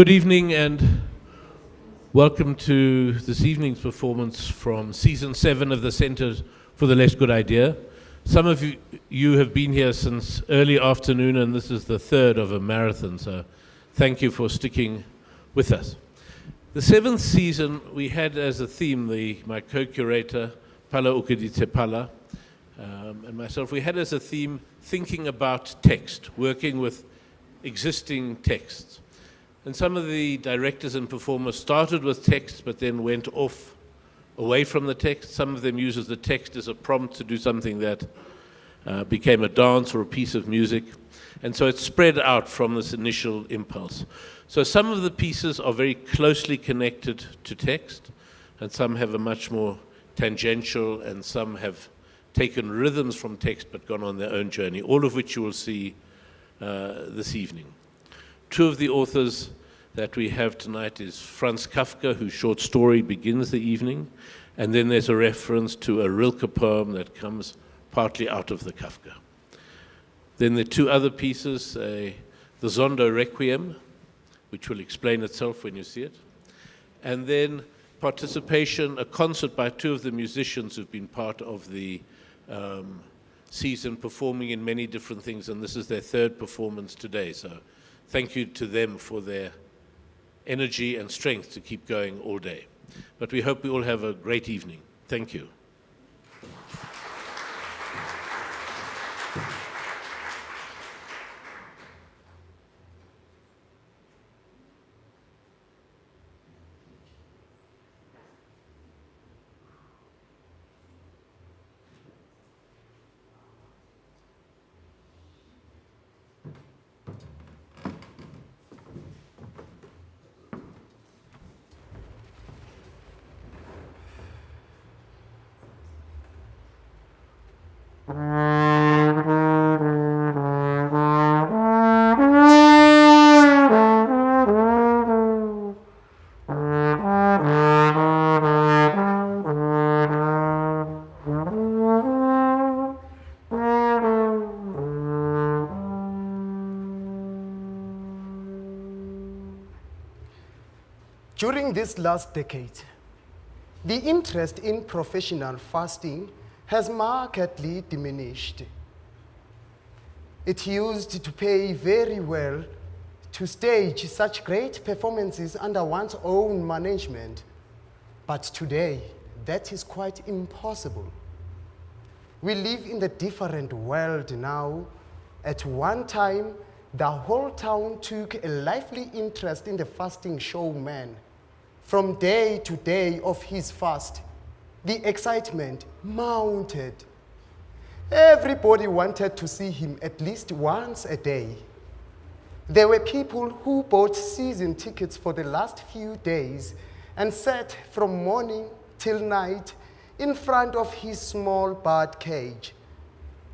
Good evening and welcome to this evening's performance from Season 7 of the Center for the Less Good Idea. Some of you have been here since early afternoon, and this is the third of a marathon, so thank you for sticking with us. The seventh season we had as a theme, my co-curator, Pala Ukuditsepala, and myself, we had as a theme thinking about text, working with existing texts. And some of the directors and performers started with text, but then went off away from the text. Some of them used the text as a prompt to do something that became a dance or a piece of music. And so it spread out from this initial impulse. So some of the pieces are very closely connected to text, and some have a much more tangential, and some have taken rhythms from text but gone on their own journey, all of which you will see this evening. Two of the authors that we have tonight is Franz Kafka, whose short story begins the evening, and then there's a reference to a Rilke poem that comes partly out of the Kafka. Then the two other pieces, the Zondo Requiem, which will explain itself when you see it, and then participation, a concert by two of the musicians who've been part of the season, performing in many different things, and this is their third performance today. So thank you to them for their energy and strength to keep going all day. But we hope we all have a great evening. Thank you. During this last decade, the interest in professional fasting has markedly diminished. It used to pay very well to stage such great performances under one's own management, but today that is quite impossible. We live in a different world now. At one time, the whole town took a lively interest in the fasting showman. From day to day of his fast, the excitement mounted. Everybody wanted to see him at least once a day. There were people who bought season tickets for the last few days and sat from morning till night in front of his small bird cage.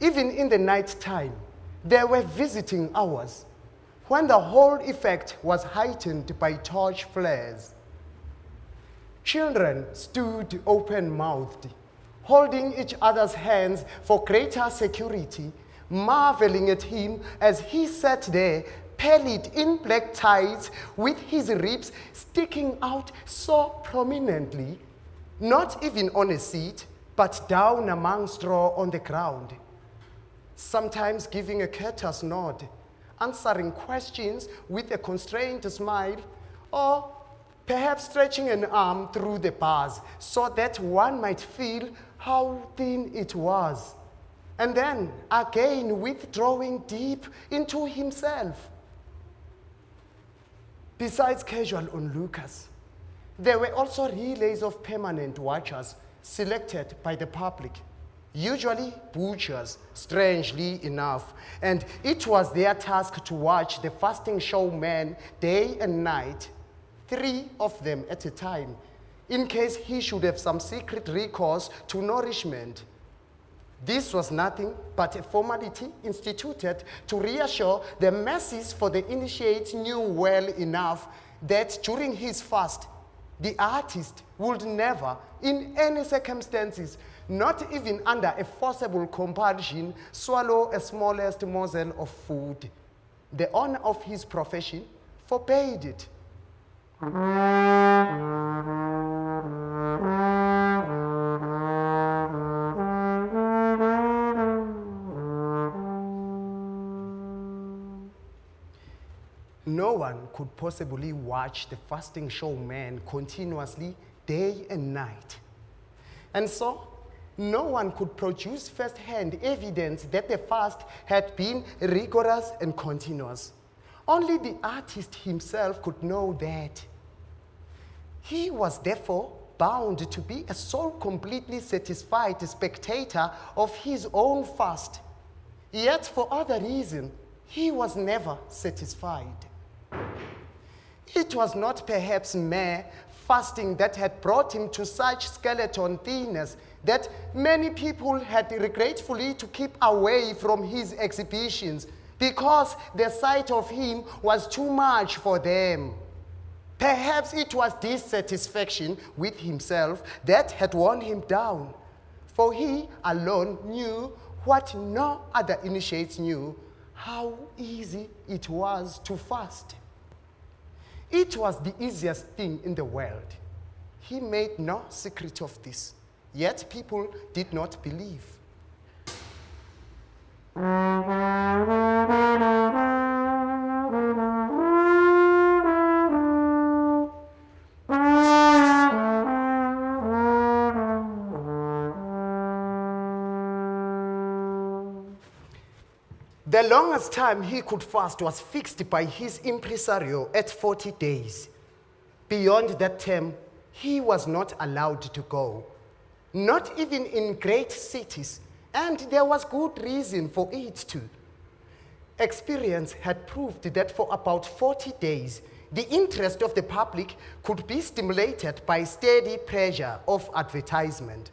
Even in the night time, there were visiting hours when the whole effect was heightened by torch flares. Children stood open-mouthed, holding each other's hands for greater security, marveling at him as he sat there, pallid in black ties, with his ribs sticking out so prominently, not even on a seat, but down among straw on the ground, sometimes giving a courteous nod, answering questions with a constrained smile, or perhaps stretching an arm through the bars so that one might feel how thin it was, and then again withdrawing deep into himself. Besides casual onlookers, there were also relays of permanent watchers selected by the public, usually butchers, strangely enough, and it was their task to watch the fasting showman day and night, 3 of them at a time, in case he should have some secret recourse to nourishment. This was nothing but a formality instituted to reassure the masses, for the initiates knew well enough that during his fast, the artist would never, in any circumstances, not even under a forcible compulsion, swallow a smallest morsel of food. The honor of his profession forbade it. No one could possibly watch the fasting showman continuously day and night. And so, no one could produce first-hand evidence that the fast had been rigorous and continuous. Only the artist himself could know that. He was therefore bound to be a sole completely satisfied spectator of his own fast. Yet for other reason, he was never satisfied. It was not perhaps mere fasting that had brought him to such skeleton thinness that many people had regretfully to keep away from his exhibitions because the sight of him was too much for them. Perhaps it was dissatisfaction with himself that had worn him down, for he alone knew what no other initiates knew, how easy it was to fast. It was the easiest thing in the world. He made no secret of this, yet people did not believe. The longest time he could fast was fixed by his impresario at 40 days. Beyond that term, he was not allowed to go, not even in great cities, and there was good reason for it too. Experience had proved that for about 40 days, the interest of the public could be stimulated by steady pressure of advertisement.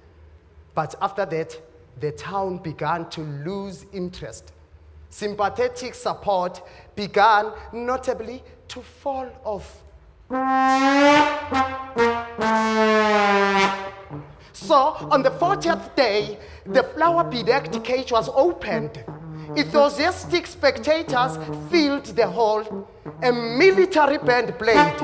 But after that, the town began to lose interest. Sympathetic support began notably to fall off. So, on the 40th day, the flower-bedecked cage was opened. Enthusiastic spectators filled the hall. A military band played.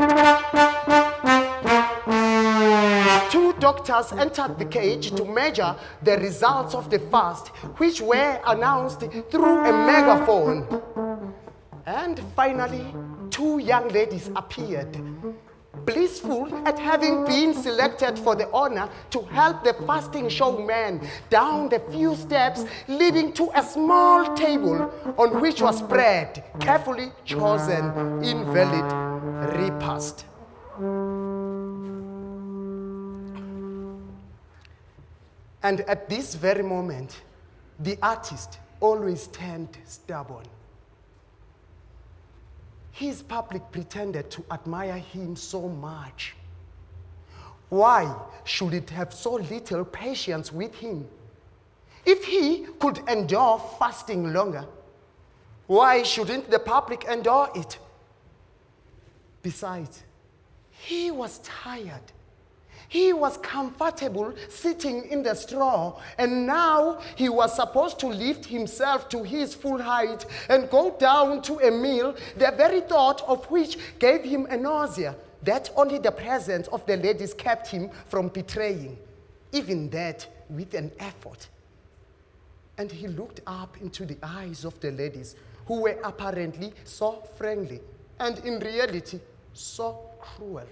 Two doctors entered the cage to measure the results of the fast, which were announced through a megaphone. And finally, two young ladies appeared, blissful at having been selected for the honor to help the fasting showman down the few steps leading to a small table on which was spread carefully chosen invalid repast. And at this very moment, the artist always turned stubborn. His public pretended to admire him so much. Why should it have so little patience with him? If he could endure fasting longer, why shouldn't the public endure it? Besides, he was tired. He was comfortable sitting in the straw, and now he was supposed to lift himself to his full height and go down to a meal, the very thought of which gave him a nausea that only the presence of the ladies kept him from betraying, even that with an effort. And he looked up into the eyes of the ladies, who were apparently so friendly, and in reality so cruel,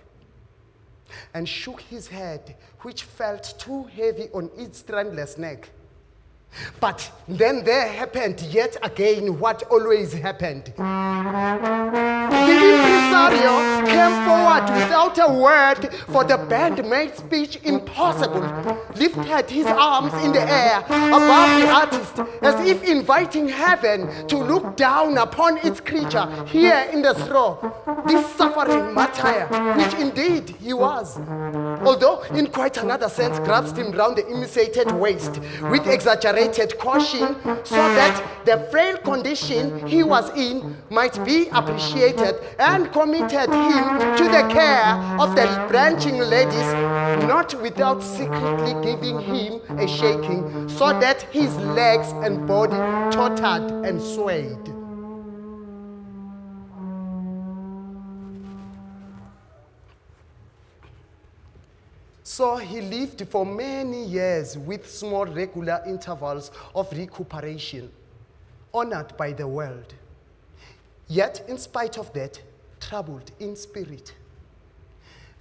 and shook his head, which felt too heavy on its strandless neck. But then there happened yet again what always happened. The impresario came forward without a word, for the band made speech impossible, lifted his arms in the air above the artist, as if inviting heaven to look down upon its creature here in the straw, this suffering martyr, which indeed he was, although in quite another sense grasped him round the emaciated waist with exaggerated caution, so that the frail condition he was in might be appreciated, and committed him to the care of the branching ladies, not without secretly giving him a shaking, so that his legs and body tottered and swayed. So he lived for many years with small regular intervals of recuperation, honored by the world. Yet, in spite of that, troubled in spirit.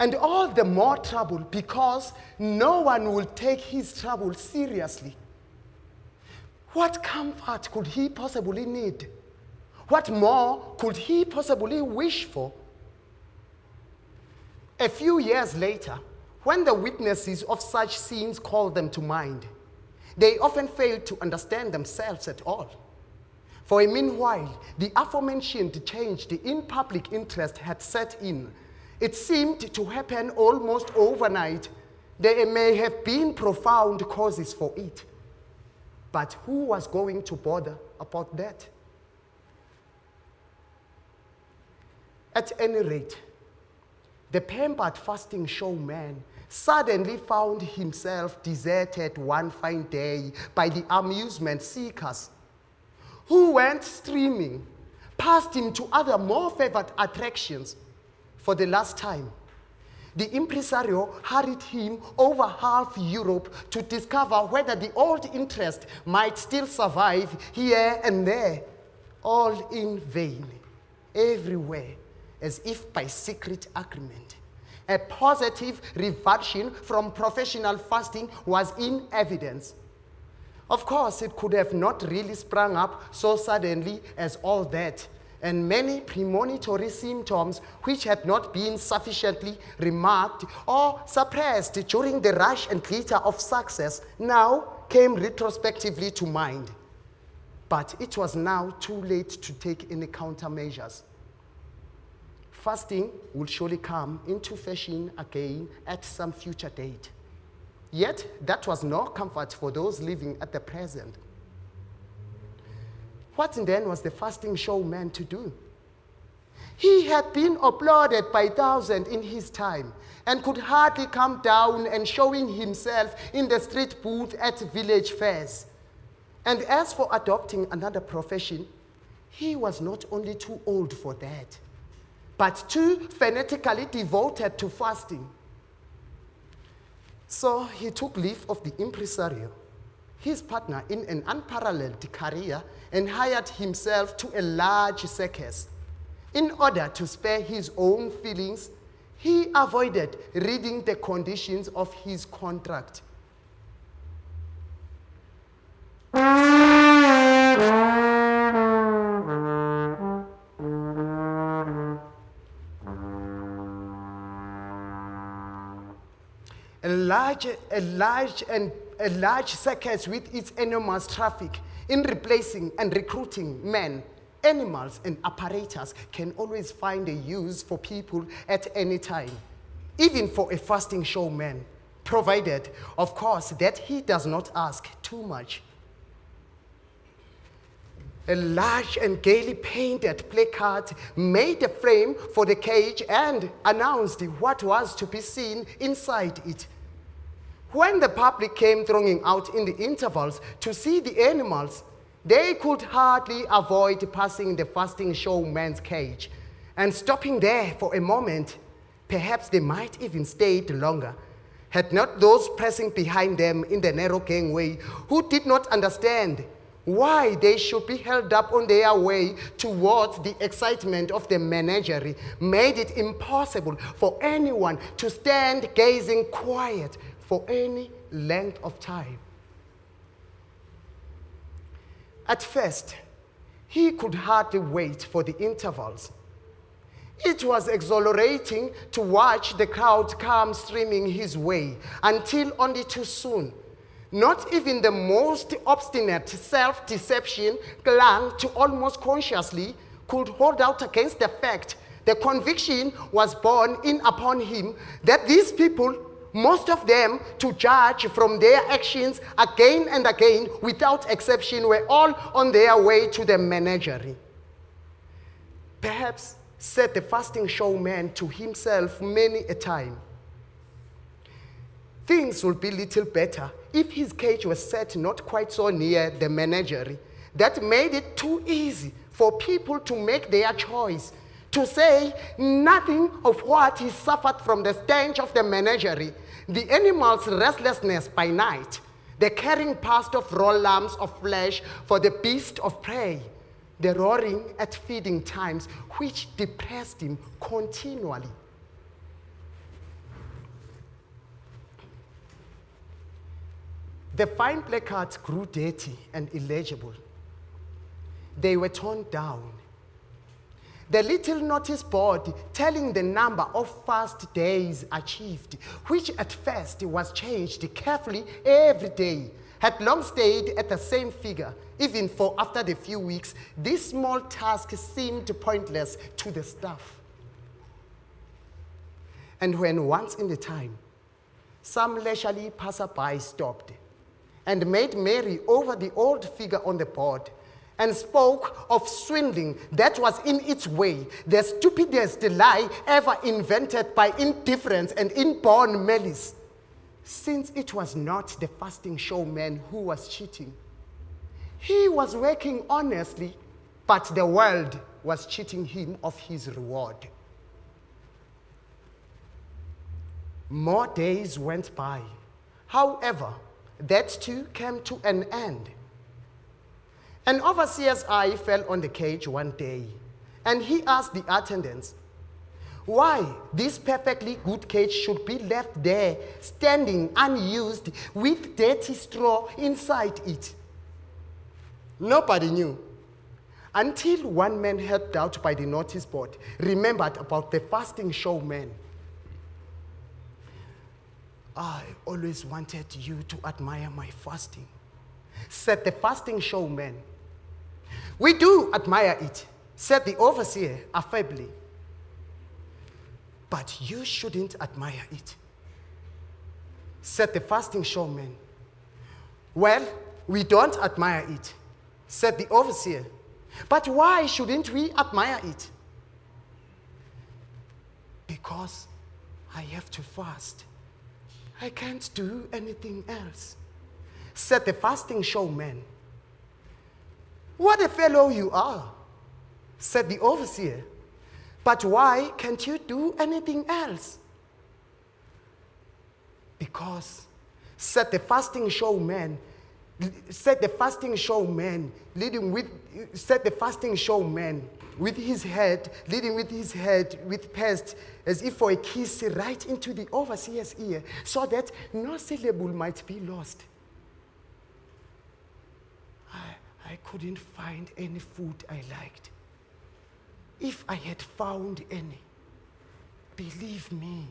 And all the more troubled because no one will take his trouble seriously. What comfort could he possibly need? What more could he possibly wish for? A few years later, when the witnesses of such scenes called them to mind, they often failed to understand themselves at all. For meanwhile, the aforementioned change in public interest had set in. It seemed to happen almost overnight. There may have been profound causes for it. But who was going to bother about that? At any rate, the pampered fasting showman suddenly found himself deserted one fine day by the amusement seekers, who went streaming past him to other more favored attractions. For the last time, the impresario hurried him over half Europe to discover whether the old interest might still survive here and there, all in vain, everywhere, as if by secret agreement. A positive revulsion from professional fasting was in evidence. Of course, it could have not really sprung up so suddenly as all that, and many premonitory symptoms which had not been sufficiently remarked or suppressed during the rush and glitter of success now came retrospectively to mind. But it was now too late to take any countermeasures. Fasting will surely come into fashion again at some future date. Yet, that was no comfort for those living at the present. What then was the fasting showman to do? He had been applauded by thousands in his time and could hardly come down and showing himself in the street booth at village fairs. And as for adopting another profession, he was not only too old for that, but too fanatically devoted to fasting. So he took leave of the impresario, his partner in an unparalleled career, and hired himself to a large circus. In order to spare his own feelings, he avoided reading the conditions of his contract. A large circus with its enormous traffic in replacing and recruiting men, animals, and apparatus can always find a use for people at any time, even for a fasting showman, provided, of course, that he does not ask too much. A large and gaily painted placard made a frame for the cage and announced what was to be seen inside it. When the public came thronging out in the intervals to see the animals, they could hardly avoid passing the fasting showman's cage and stopping there for a moment. Perhaps they might even stayed longer, had not those pressing behind them in the narrow gangway who did not understand why they should be held up on their way towards the excitement of the menagerie made it impossible for anyone to stand gazing quiet for any length of time. At first, he could hardly wait for the intervals. It was exhilarating to watch the crowd come streaming his way until only too soon, not even the most obstinate self-deception clung to almost consciously could hold out against the fact. The conviction was borne in upon him that these people, most of them, to judge from their actions again and again, without exception, were all on their way to the menagerie. Perhaps, said the fasting showman to himself many a time, things would be little better if his cage was set not quite so near the menagerie. That made it too easy for people to make their choice, to say nothing of what he suffered from the stench of the menagerie, the animal's restlessness by night, the carrying past of raw lumps of flesh for the beast of prey, the roaring at feeding times, which depressed him continually. The fine placards grew dirty and illegible. They were torn down. The little notice board telling the number of fast days achieved, which at first was changed carefully every day, had long stayed at the same figure. Even for after the few weeks, this small task seemed pointless to the staff. And when once in the time, some leisurely passerby stopped and made merry over the old figure on the board, and spoke of swindling that was in its way the stupidest lie ever invented by indifference and inborn malice, since it was not the fasting showman who was cheating. He was working honestly, but the world was cheating him of his reward. More days went by. However, that too came to an end. An overseer's eye fell on the cage one day, and he asked the attendants why this perfectly good cage should be left there, standing unused with dirty straw inside it. Nobody knew, until one man, helped out by the notice board, remembered about the fasting showman. "I always wanted you to admire my fasting," said the fasting showman. "We do admire it," said the overseer affably. "But you shouldn't admire it," said the fasting showman. "Well, we don't admire it," said the overseer. "But why shouldn't we admire it?" "Because I have to fast. I can't do anything else," said the fasting showman. "What a fellow you are," said the overseer. "But why can't you do anything else?" "Because," said the fasting showman, leading with his head with pest, as if for a kiss right into the overseer's ear, so that no syllable might be lost. I couldn't find any food I liked. If I had found any, believe me,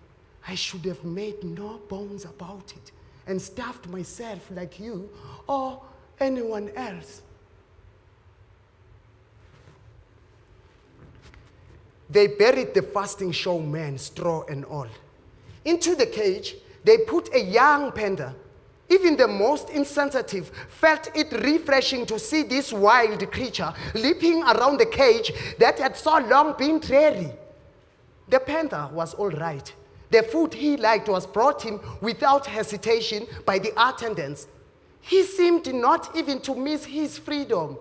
I should have made no bones about it and starved myself like you or anyone else." They buried the fasting showman, straw and all. Into the cage, they put a young panther. Even the most insensitive felt it refreshing to see this wild creature leaping around the cage that had so long been dreary. The panther was all right. The food he liked was brought him without hesitation by the attendants. He seemed not even to miss his freedom.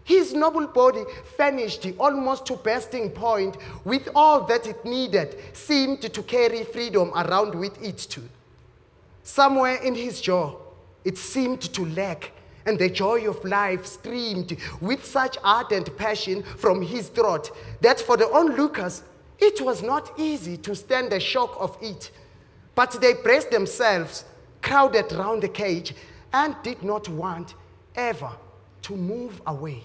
His noble body, furnished almost to bursting point with all that it needed, seemed to carry freedom around with it too. Somewhere in his jaw, it seemed to lack, and the joy of life streamed with such ardent passion from his throat that for the onlookers, it was not easy to stand the shock of it. But they braced themselves, crowded round the cage, and did not want ever to move away.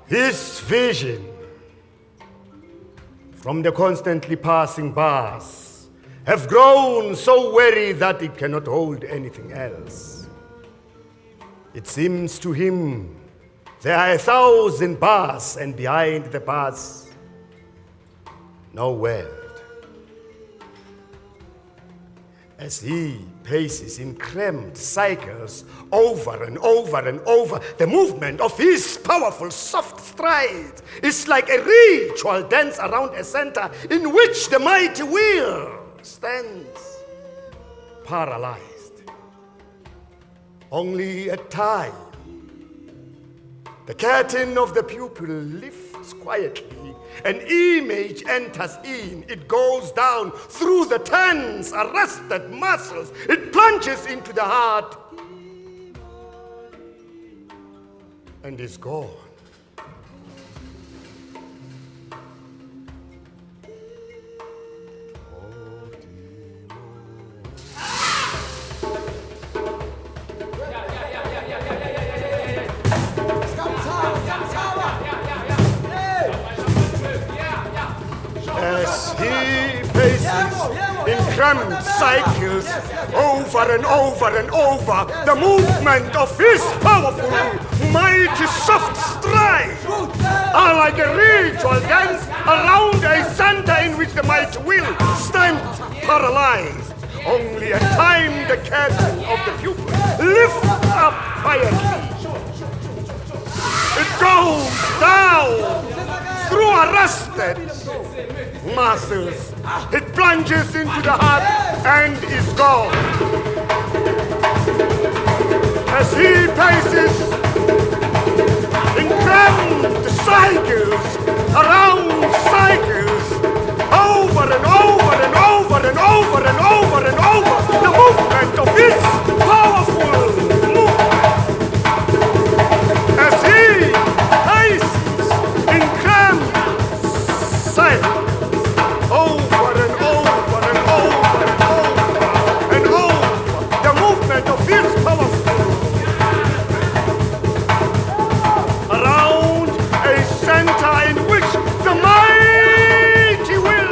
His vision from the constantly passing bars have grown so weary that it cannot hold anything else. It seems to him there are 1,000 bars, and behind the bars, no world. As he paces in cramped cycles over and over and over, the movement of his powerful soft stride is like a ritual dance around a center in which the mighty will stands paralyzed. Only at time, the curtain of the pupil lifts quietly. An image enters in, it goes down through the tense, arrested muscles, it plunges into the heart and is gone. As he paces in cramped cycles over and over and over, the movement of his powerful, mighty soft strides are like a ritual dance around a center in which the mighty will stands paralyzed. Only at time the curtain of the pupil lifts up quietly. It goes down through arrested muscles. It plunges into the heart and is gone. As he paces in cramped cycles, around cycles, over and over and over and over and over and over, the movement of his powerful movement. As he paces in cramped cycles, over and over and over and over and over, the movement of his powerful around a center in which the mighty will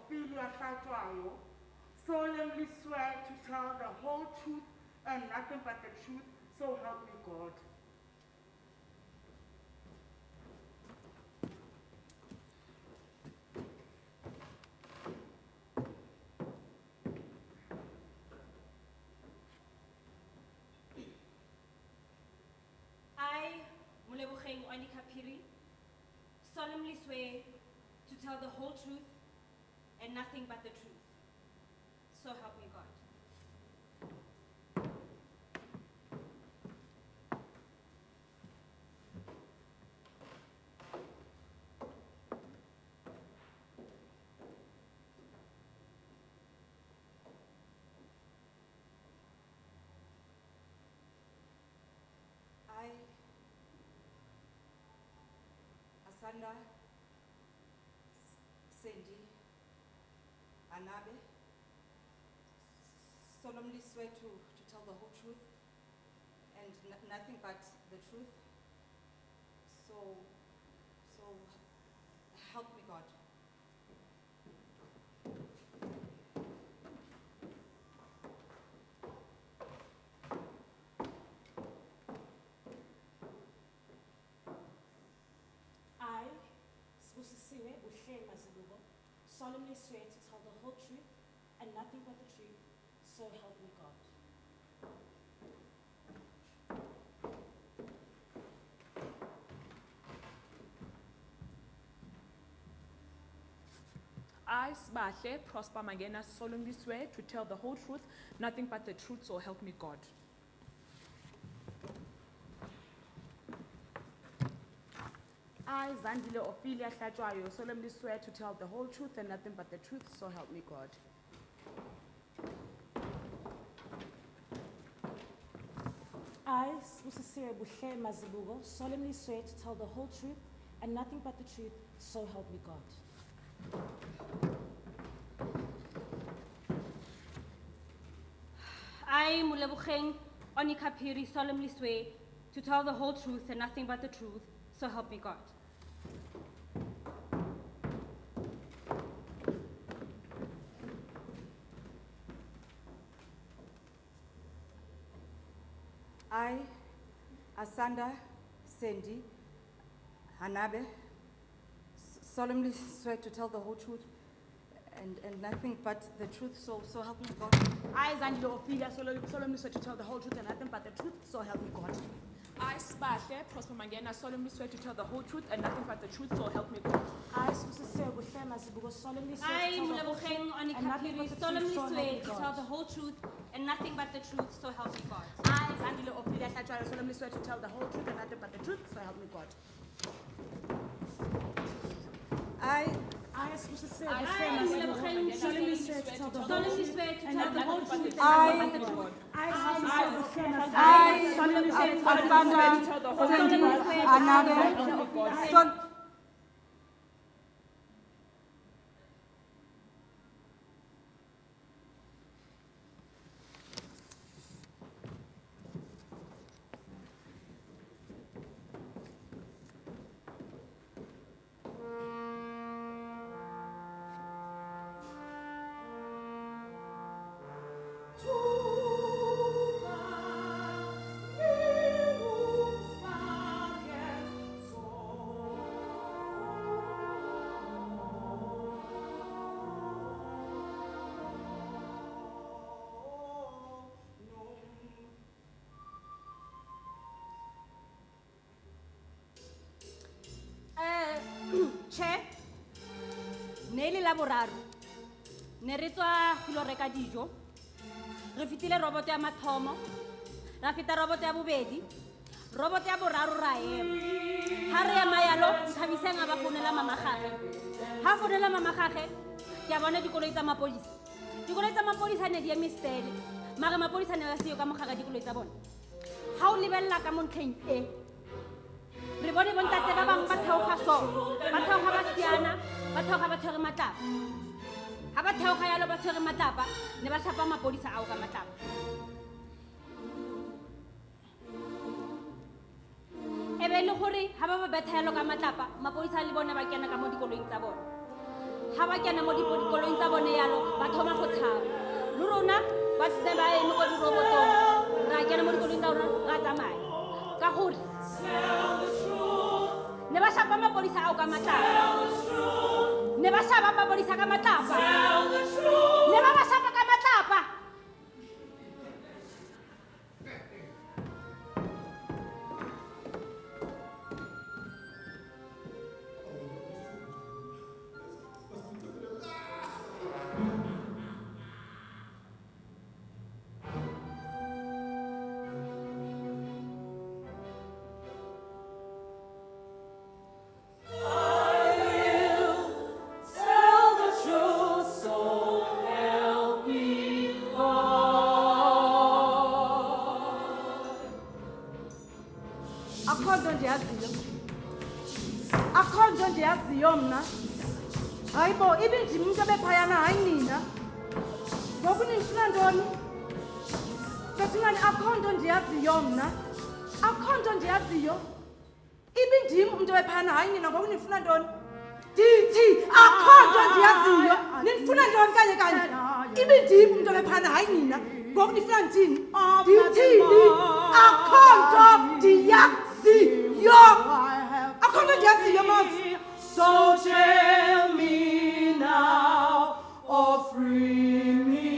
Ophelia Hlatwayo, solemnly swear to tell the whole truth and nothing but the truth, so help me God. I, Mulebogeng Onikapiri, solemnly swear to tell the whole truth and nothing but the truth. So help me God. I, Asanda, Sendi, Anabe, solemnly swear to tell the whole truth and nothing but the truth. So help me God. I, Sibusisiwe Uhlema Zibuko, solemnly swear to tell the whole truth and nothing but the truth, so help me God. I, Sbahle Prosper Magena, solemnly swear to tell the whole truth, nothing but the truth, so help me God. I, Zandile Ophelia Hlatwayo, solemnly swear to tell the whole truth and nothing but the truth, so help me God. I, Sibusisiwe Uhlema Zibuko, solemnly swear to tell the whole truth and nothing but the truth, so help me God. I, Mulebogeng Onikapiri, solemnly swear to tell the whole truth and nothing but the truth, so help me God. I, Asanda, Sendi, Hanabe, solemnly swear to tell the whole truth and nothing but the truth, so help me God. I, Zandile Ophelia, solemnly swear to tell the whole truth and nothing but the truth, so help me God. I, Sbahle Prosper Magena, solemnly swear to tell the whole truth and nothing but the truth, so help me God. I, Sibusisiwe Uhlema Zibuko, solemnly swear I, to tell the whole Mulebogeng truth and nothing but Onikapiri, the solemnly truth, so swear help me to God. tell the whole truth and nothing but the truth, so help me God. I, Zandile Ophelia Hlatwayo, solemnly swear to tell the whole truth and nothing but the truth, so help me God. I, Sibusisiwe I, Uhlema Zibuko, Mulebogeng solemnly swear to tell the whole solemnly truth swear to and tell the nothing whole but the truth truth, and I, nothing but the truth. I, Sibusisiwe Uhlema Zibuko, I, solemnly swear to tell the Asanda, Sendi, Anabe, Che, Nele Laboraro, ne re tswa go lo reka dijo, re fitile roboto ya mathomo, ra feta roboto ya bobedi, roboto ya boraro ra ema. Ha re ema yalo, Thabiseng a ba founela mama gage. Ha founela mama gage, ke a bona dikoloi tsa mapodisa. Dikoloi tsa mapodisa ne di eme stele, mare mapodisa ne a seyo ka mogara dikoloi tsa bona. Ha o lebella ka mo ntlheng e, re bone bontate ba bang ba theoga so, ba theoga ba siana, ba theoga ba tshwere matlapa. Ha ba theoga yalo ba tshwere matlapa, ne ba tlhapa mapodisa ao ka matlapa. E be le gore ha ba ba betha yalo ka matlapa, mapodisa le bone ba kena ka mo dikoloing tsa bona. ha ba kena mo dikolong tsa bone yalo ba thoma go tshaba le rona ba se ba eme go dirobotong ra kena mo dikolong tsa rona ra tsamaya ka gore ne ba shapa mapolisa ao ka matlapa ne ba shapa mapolisa ka matlapa ne ba shapa ka matlapa Akhonto ndiyaziyo mna. Hayibo ibindim umuntu abephayana hayi nina. Ngoku nifuna ntoni? Bethingani akhonto ndiyaziyo mna. Akhonto ndiyaziyo. Ibindim umuntu abephayana hayi nina ngoku nifuna ntoni? Dithi akhonto ndiyaziyo. Nifuna ntoni kanye? Ibindim umuntu abephayana hayi nina. Ngoku nifuna ntini? Dithini? Akhonto ndiyaziyo. Akhonto ndiyaziyo mos. So tell me now, or free me.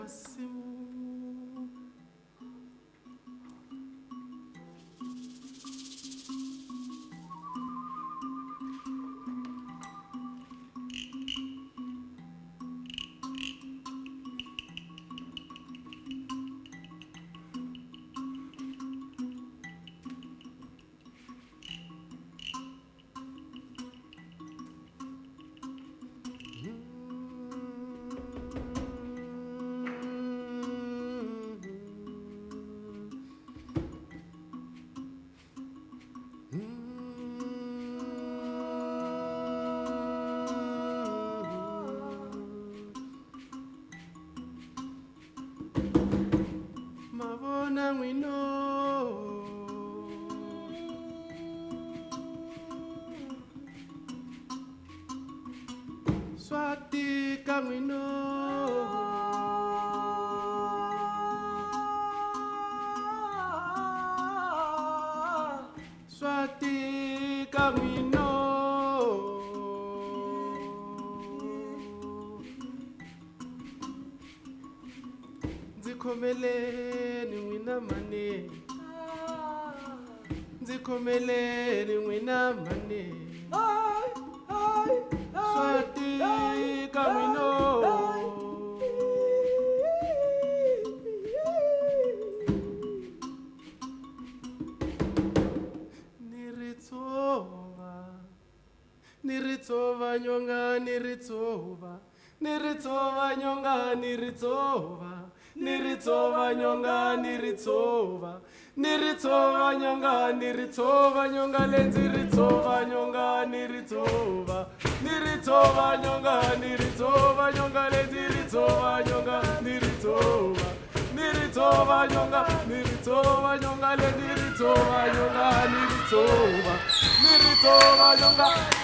Massimo. kamino Nzikomeleni wina mane Nzikomeleni wina mane Swati kamino Niritova nyonga niritova Niritova nyonga niritova Niritova nyonga niritova Niritova nyonga niritova nyonga lenzi ritova nyonga niritova Niritova nyonga niritova nyonga lenzi ritova nyonga niritova Niritova nyonga niritova nyonga lenzi ritova nyonga niritova Niritova nyonga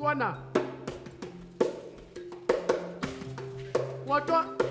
Tuana. What?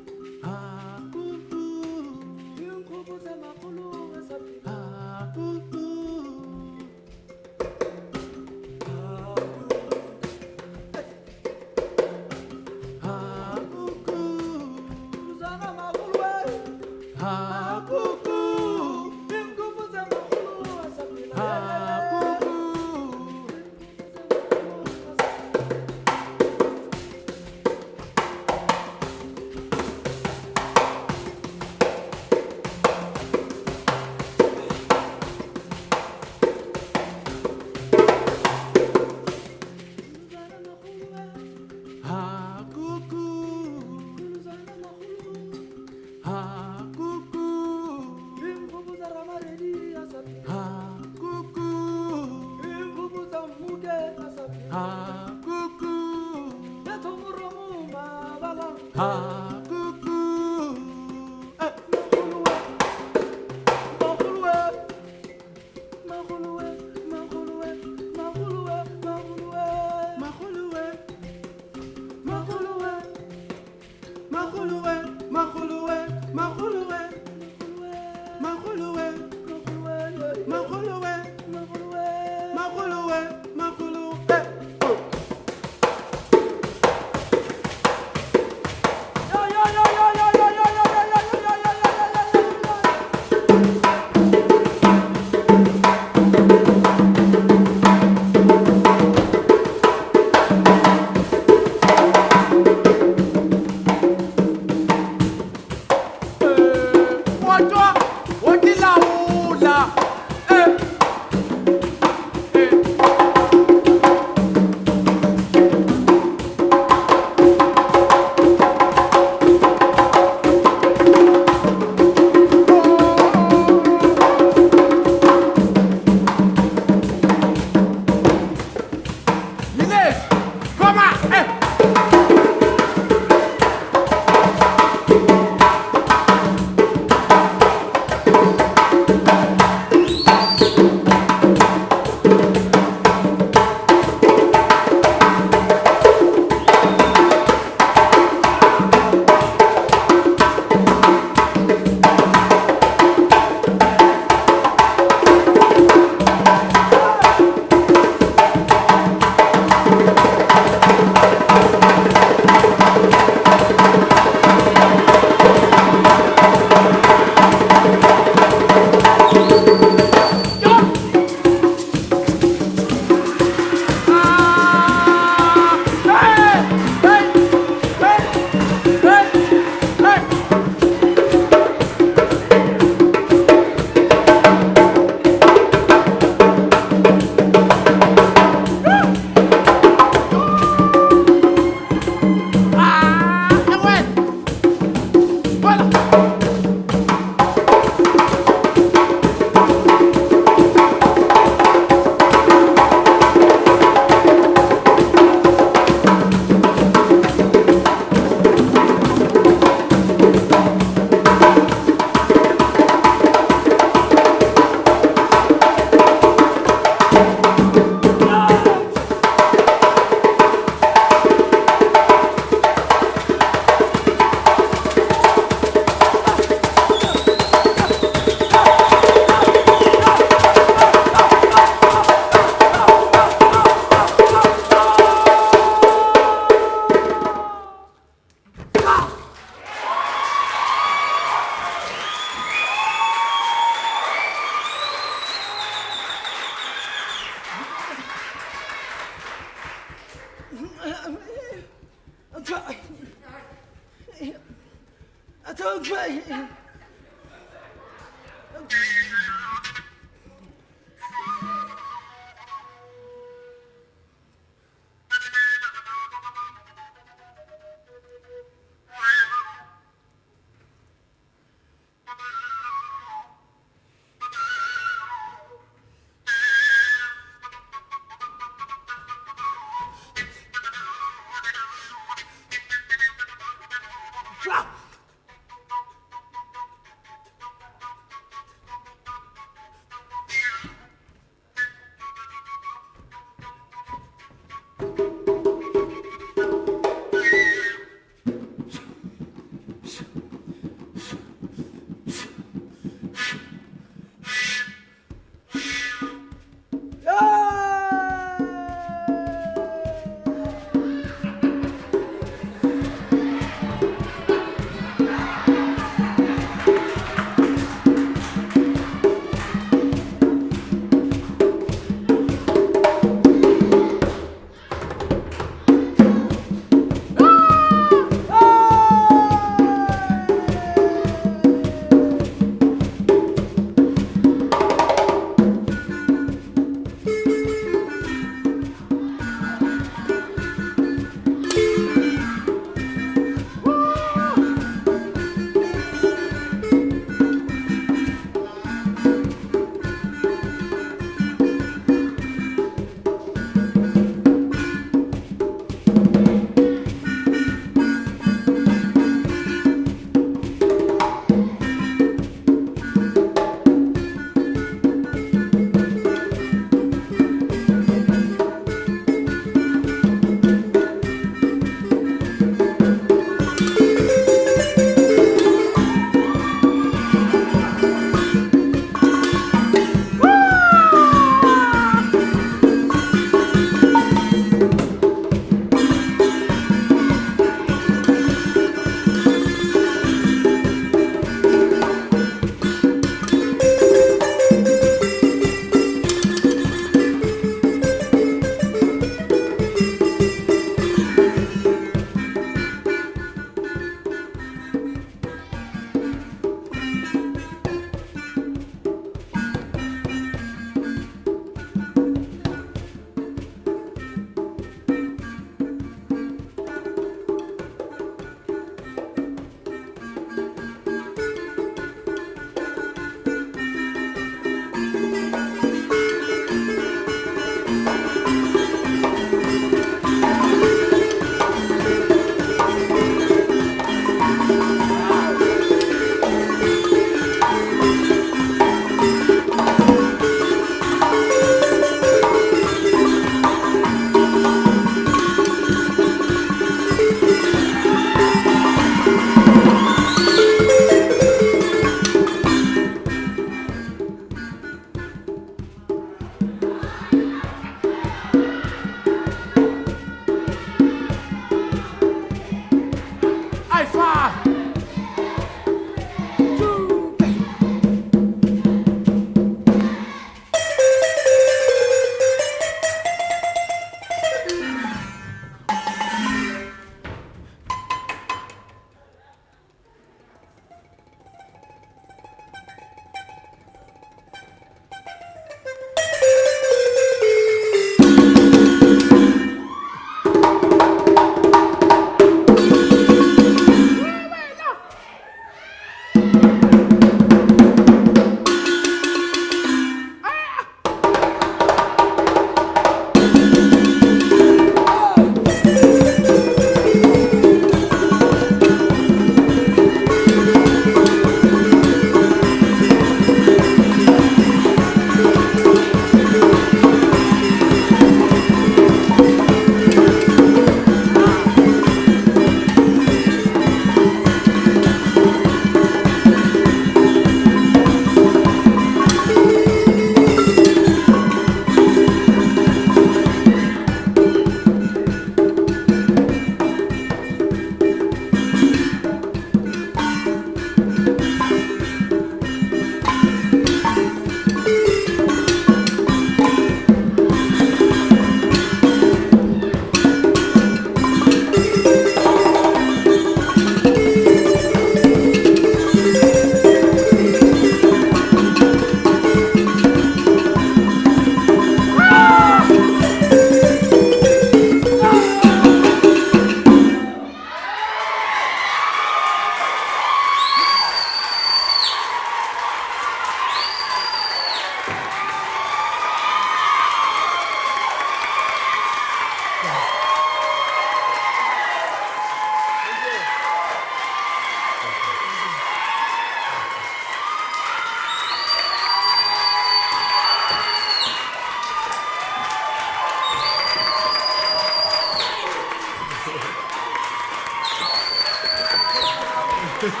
Thank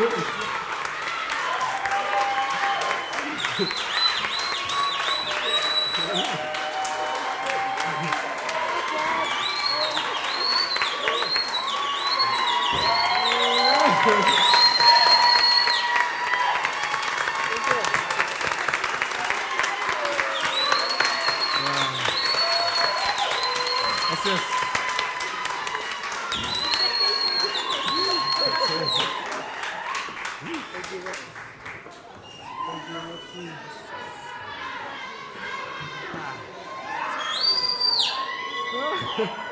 you.